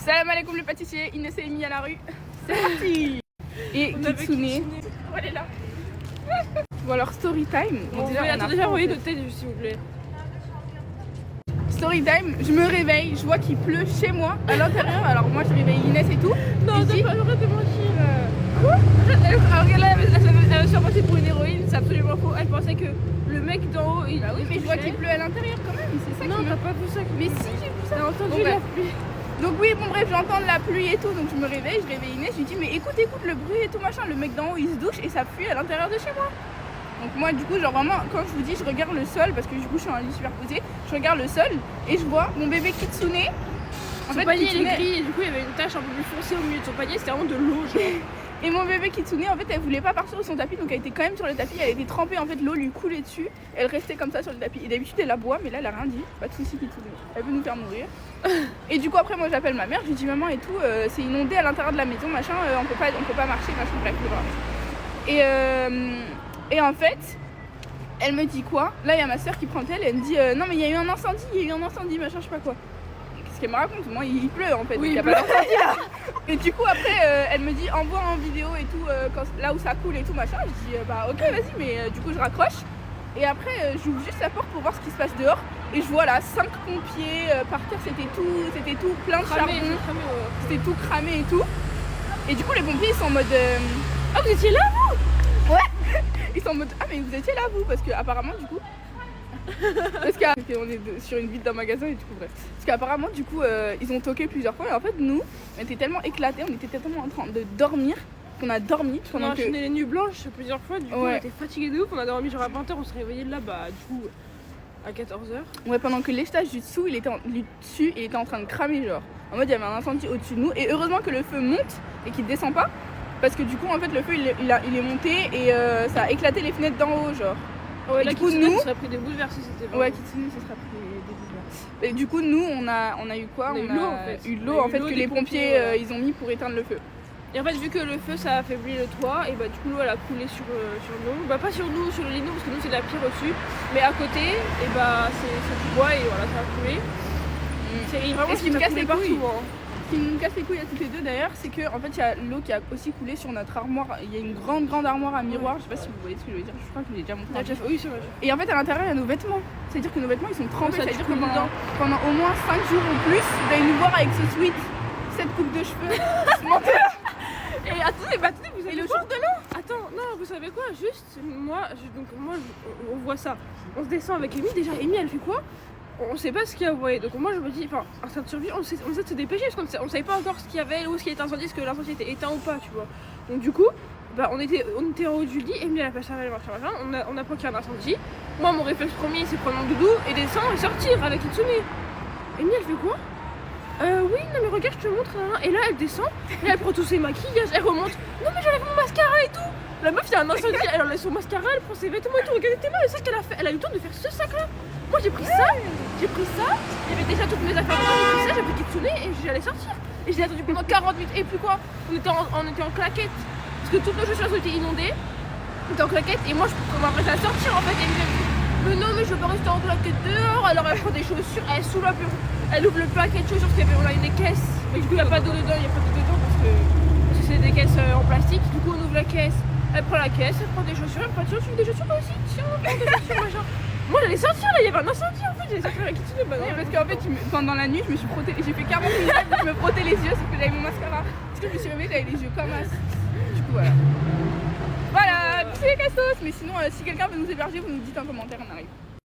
Salam alaikum le pâtissier, Inès et Amy à la rue. C'est parti. Et Kitsune. Oh, elle est là. Bon alors story time. Bon, déjà envoyer de tête s'il vous plaît. Story time, je me réveille, je vois qu'il pleut chez moi à l'intérieur. Alors moi je réveille Inès et tout. Non, t'as pas le droit de mentir. Quoi? Alors là, elle se passée pour une héroïne, c'est absolument faux. Elle pensait que le mec d'en haut, il. Bah oui, mais je vois qu'il pleut à l'intérieur quand même. C'est ça. Non, t'as pas vu ça. Mais si, j'ai vu ça. T'as entendu Bon, la bref. pluie. Donc oui, bon bref, j'entends de la pluie et tout, donc je me réveille, je réveille Inès, je lui dis mais écoute le bruit et tout machin, le mec d'en haut il se douche et ça fuit à l'intérieur de chez moi. Donc moi du coup genre vraiment quand je vous dis je regarde le sol parce que du coup je suis en lit superposé, je regarde le sol et je vois mon bébé Kitsune. Son panier il est gris et du coup il y avait une tache un peu plus foncée au milieu de son panier, c'était vraiment de l'eau genre. Et mon bébé Kitsune en fait elle voulait pas partir de son tapis donc elle était quand même sur le tapis, elle était trempée en fait, l'eau lui coulait dessus, elle restait comme ça sur le tapis et d'habitude elle aboie mais là elle a rien dit, pas de soucis Kitsune, elle veut nous faire mourir. Et du coup après moi j'appelle ma mère, je lui dis maman et tout, c'est inondé à l'intérieur de la maison machin, on peut pas marcher machin, bref et en fait elle me dit quoi, là il y a ma soeur qui prend le tel, elle me dit non mais il y a eu un incendie machin je sais pas quoi. Qu'est-ce qu'elle me raconte, moi il pleut en fait, oui, il y a pas d'incendie là. Et du coup après elle me dit envoie en vidéo et tout là où ça coule et tout machin, je dis bah ok vas-y mais du coup je raccroche. Et après j'ouvre juste la porte pour voir ce qui se passe dehors et je vois là 5 pompiers par terre, c'était tout plein de charbon, c'était tout cramé et tout. Et du coup les pompiers ils sont en mode ah vous étiez là vous? Ouais. Ils sont en mode ah mais vous étiez là vous parce que apparemment du coup parce qu'on est sur une vitre d'un magasin et du coup bref. Parce qu'apparemment du coup ils ont toqué plusieurs fois et en fait nous on était tellement éclatés, on était tellement en train de dormir qu'on a dormi pendant que... On a enchaîné les nuits blanches plusieurs fois, du coup ouais. On était fatigués de ouf, on a dormi genre à 20h, on s'est réveillé là bah du coup à 14h. Ouais, pendant que l'étage du dessus il était en train de cramer genre. En mode il y avait un incendie au-dessus de nous et heureusement que le feu monte et qu'il descend pas parce que du coup en fait le feu il est monté et ça a éclaté les fenêtres d'en haut genre. Ouais, et là du coup Kitsune, nous ça serait pris des bouleverses si c'était pas. Ouais, Kitsune ça serait pris des bouleverses. Et du coup nous on a eu quoi? On a eu de l'eau en fait que les pompiers ils ont mis pour éteindre le feu. Et en fait vu que le feu ça a affaibli le toit et bah du coup l'eau elle a coulé sur nous, bah pas sur nous, sur le lino parce que nous c'est de la pierre au-dessus, mais à côté et bah c'est du bois et voilà ça a coulé. C'est vraiment ce qui me casse les couilles. Hein. Ce qui me casse les couilles à toutes les deux d'ailleurs, c'est que en fait il y a l'eau qui a aussi coulé sur notre armoire. Il y a une grande armoire à miroir, je sais pas si vous voyez ce que je veux dire, je crois que je l'ai déjà montré. Oui, c'est vrai. Et en fait à l'intérieur il y a nos vêtements. C'est-à-dire que nos vêtements ils sont trempés, c'est-à-dire que pendant au moins 5 jours ou plus, vous allez nous voir avec ce sweat, cette coupe de cheveux, ce manteau. Et attendez, vous avez le jour de l'an. Attends, non, vous savez quoi? Juste, on voit ça. On se descend avec Amy. Déjà, Amy, elle fait quoi? On sait pas ce qu'il y a, vous voyez. Donc moi, je me dis, enfin, un instinct de survie, on essaie de se dépêcher parce qu'on savait pas encore ce qu'il y avait, où ce qui était incendie, est-ce que l'incendie était éteint ou pas, tu vois. Donc du coup, bah, on était en haut du lit. Amy, elle a pas servi on apprend qu'il y a un incendie. Moi, mon réflexe premier, c'est prendre mon doudou et descendre et sortir avec Kitsune. Amy, elle fait quoi? Oui, non mais regarde, je te montre. Et là, elle descend, et elle prend tous ses maquillages, elle remonte. Non mais j'enlève mon mascara et tout. La meuf, il y a un incendie, elle enlève son mascara, elle prend ses vêtements et tout. Regardez tes mains, le sac qu'elle a fait. Elle a eu le temps de faire ce sac-là. Moi, j'ai pris ça. Il y avait déjà toutes mes affaires dedans, j'ai pris ça, j'ai pris Kitsune et j'allais sortir. Et je l'ai attendu pendant 40 minutes. Et puis quoi, on était en claquette. Parce que toutes nos chaussures ont été inondées. On était en claquette et moi, je m'apprête à sortir en fait. Et elle me dit, mais non, mais je veux pas rester en claquette dehors. Alors elle prend des chaussures, elle soulève. Elle ouvre le paquet de chaussures parce qu'il y avait des caisses. Mais du coup, il n'y a pas d'eau dedans, parce que c'est des caisses en plastique. Du coup, on ouvre la caisse, elle prend la caisse, elle prend des chaussures, elle prend des chaussures aussi. Tiens, on prend des chaussures, machin. Moi, j'allais sortir là, il y avait un incendie en fait. J'allais sortir avec Kitsune. Bah non, parce qu'en fait, pendant la nuit, je me suis frottée. J'ai fait 40 minutes, je me frottais les yeux, sauf que j'avais mon mascara. Parce que je me suis réveillée, j'avais les yeux comme as. Du coup, voilà. Voilà, bisous les cassos. Mais sinon, si quelqu'un veut nous héberger, vous nous dites en commentaire, on arrive.